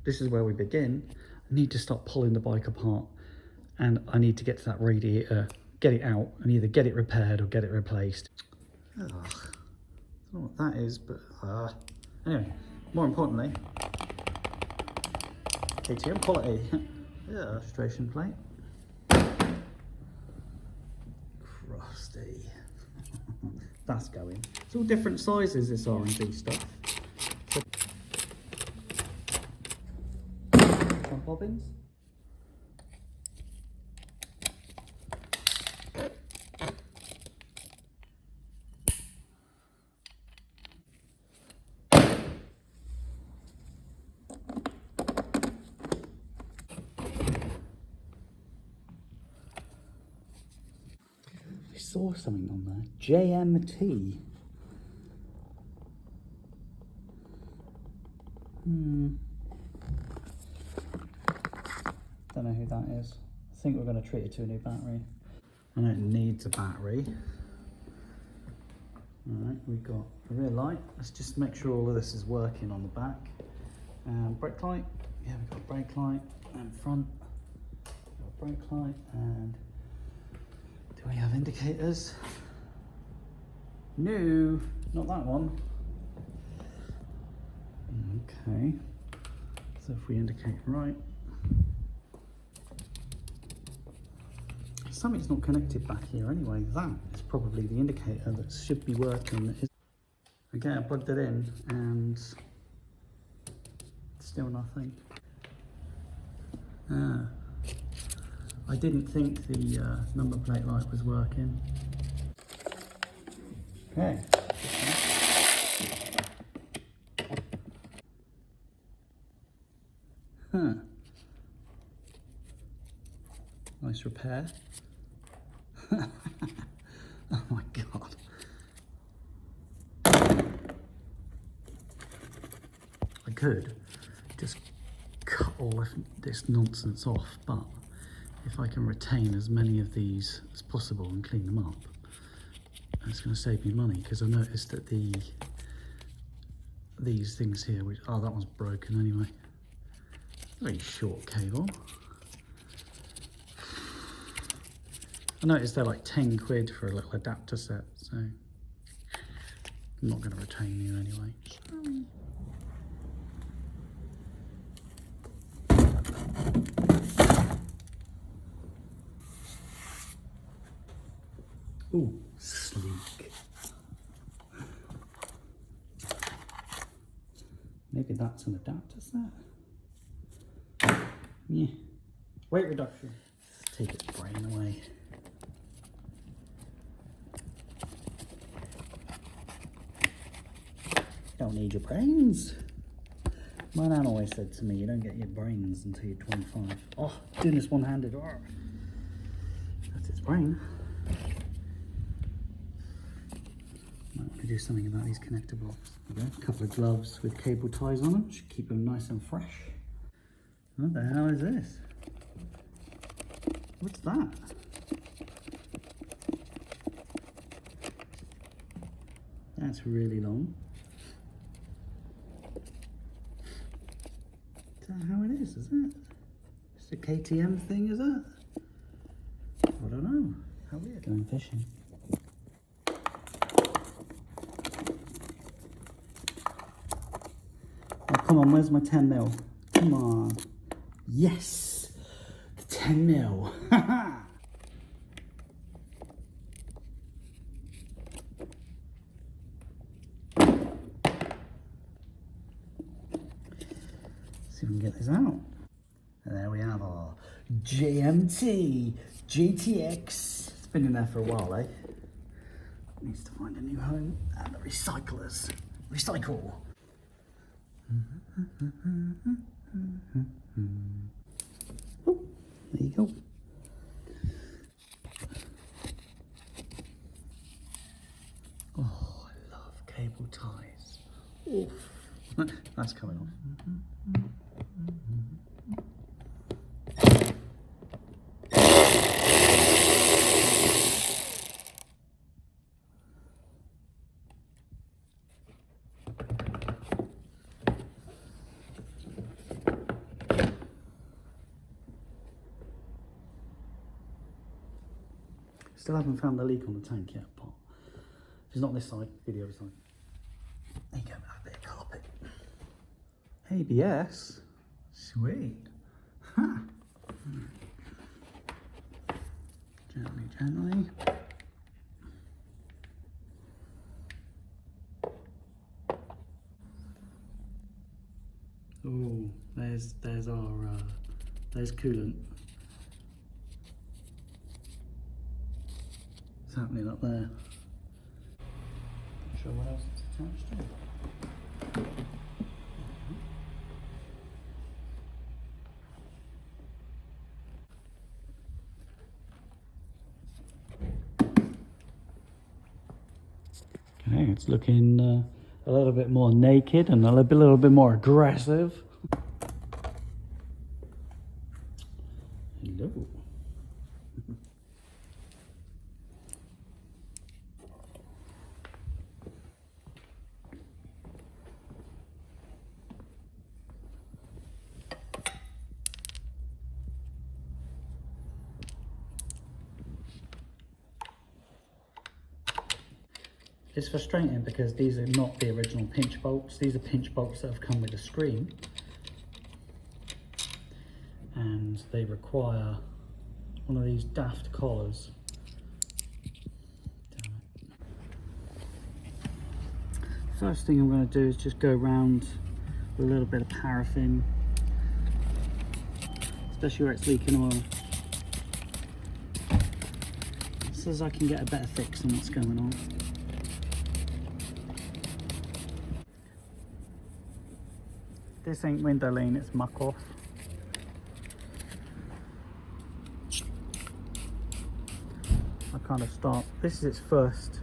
this is where we begin. I need to start pulling the bike apart, and I need to get to that radiator, get it out, and either get it repaired or get it replaced. Ugh. I don't know what that is, but anyway, more importantly, KTM quality. Yeah, registration plate. Crusty. That's going. It's all different sizes, this R&D stuff. Some bobbins. I saw something on there. JMT. Don't know who that is. I think we're going to treat it to a new battery. I know it needs a battery. Alright, we've got a rear light. Let's just make sure all of this is working on the back. Brake light. Yeah, we've got a brake light. And front. We've got a brake light. And do we have indicators? No, not that one. Okay. So if we indicate right. Something's not connected back here anyway. That is probably the indicator that should be working. Okay, I plugged it in and still nothing. I didn't think the number plate light was working. Okay. Huh. Nice repair. Oh my god. I could just cut all of this nonsense off, but if I can retain as many of these as possible and clean them up, it's going to save me money, because I noticed that these things here, which, oh, that one's broken anyway. Very short cable. I noticed they're like 10 quid for a little adapter set, so I'm not going to retain you anyway. Ooh, sleek. Maybe that's an adapter set? Yeah. Weight reduction. Let's take its brain away. Don't need your brains. My nan always said to me, you don't get your brains until you're 25. Oh, doing this one-handed. Oh. That's its brain. Might want to do something about these connector blocks. There we go. A couple of gloves with cable ties on them. Should keep them nice and fresh. What the hell is this? What's that? That's really long. Is that how it is it? It's a KTM thing, is it? I don't know. How weird. Going fishing. Oh, come on, where's my 10mm? Come on. Yes! The 10mm. Haha! See if we can get this out. And there we have our JMT GTX. It's been in there for a while, eh? Needs to find a new home. And the recyclers. Recycle. Oh, there you go. Oh, I love cable ties. Oof. That's coming off. Still haven't found the leak on the tank yet, but if it's not this side, video side. There you go, a bit of carpet. ABS? Sweet. Huh. Gently, gently. Oh, there's our there's coolant. What's happening up there? Not sure what else it's attached to. Okay, it's looking a little bit more naked and a little bit more aggressive. Hello. It's frustrating because these are not the original pinch bolts. These are pinch bolts that have come with the screen. And they require one of these daft collars. Damn it. First thing I'm going to do is just go around with a little bit of paraffin, especially where it's leaking oil, so as I can get a better fix on what's going on. This ain't window lane, it's muck off. I kind of start, this is its first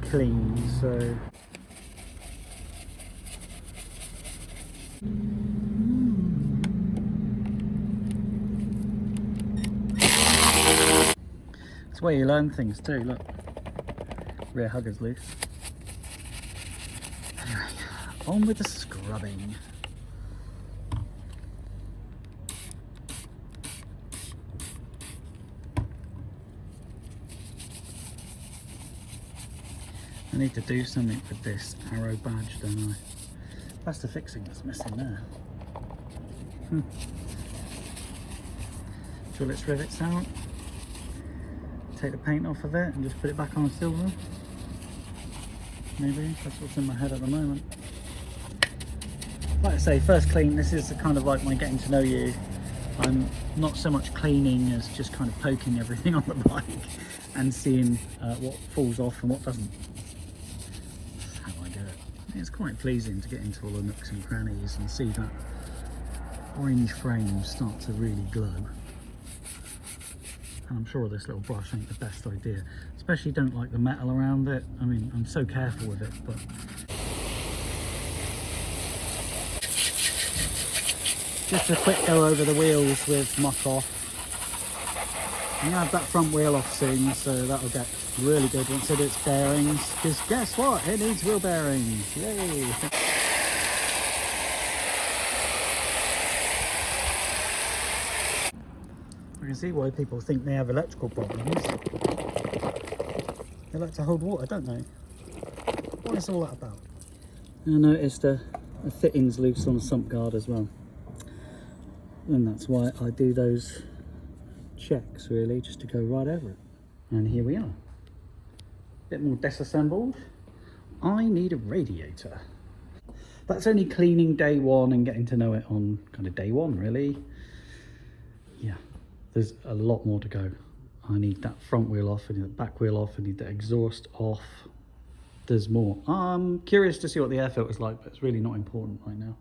clean, so. It's where you learn things too, look. Rear hugger's loose. Anyway, on with the scrubbing. I need to do something with this arrow badge, don't I? That's the fixing that's missing there. Drill its rivets out, take the paint off of it and just put it back on silver. Maybe, that's what's in my head at the moment. Like I say, first clean, this is kind of like my getting to know you. I'm not so much cleaning as just kind of poking everything on the bike and seeing what falls off and what doesn't. It's quite pleasing to get into all the nooks and crannies and see that orange frame start to really glow. And I'm sure this little brush ain't the best idea. Especially don't like the metal around it. I mean, I'm so careful with it, but... Just a quick go over the wheels with muck off. I'm going to have that front wheel off soon, so that'll get really good once it hits bearings. Because guess what? It needs wheel bearings. Yay! I can see why people think they have electrical problems. They like to hold water, don't they? What is all that about? I noticed a fitting's loose on a sump guard as well. And that's why I do those checks, really, just to go right over it. And here we are. Bit more disassembled. I need a radiator. That's only cleaning day one and getting to know it on kind of day one, really. Yeah, there's a lot more to go. I need that front wheel off, I need the back wheel off, I need the exhaust off. There's more. I'm curious to see what the air filter's like, but it's really not important right now.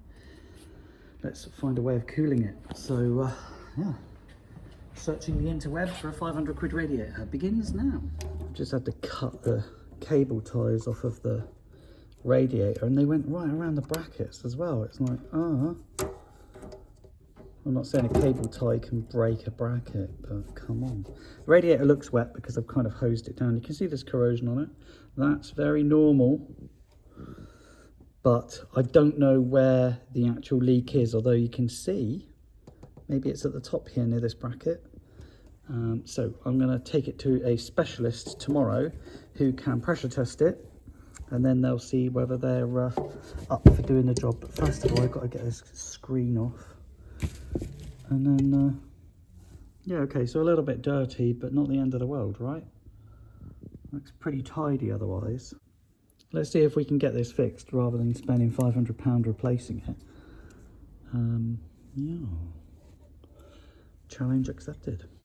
Let's find a way of cooling it. So, yeah. Searching the interwebs for a 500 quid radiator begins now. I've just had to cut the cable ties off of the radiator and they went right around the brackets as well. It's like, I'm not saying a cable tie can break a bracket, but come on. The radiator looks wet because I've kind of hosed it down. You can see there's corrosion on it. That's very normal. But I don't know where the actual leak is, although you can see, maybe it's at the top here near this bracket. So I'm going to take it to a specialist tomorrow who can pressure test it, and then they'll see whether they're up for doing the job. But first of all, I've got to get this screen off, and then yeah, okay, so a little bit dirty, but not the end of the world, right? Looks pretty tidy otherwise. Let's see if we can get this fixed rather than spending £500 replacing it. Yeah. Challenge accepted.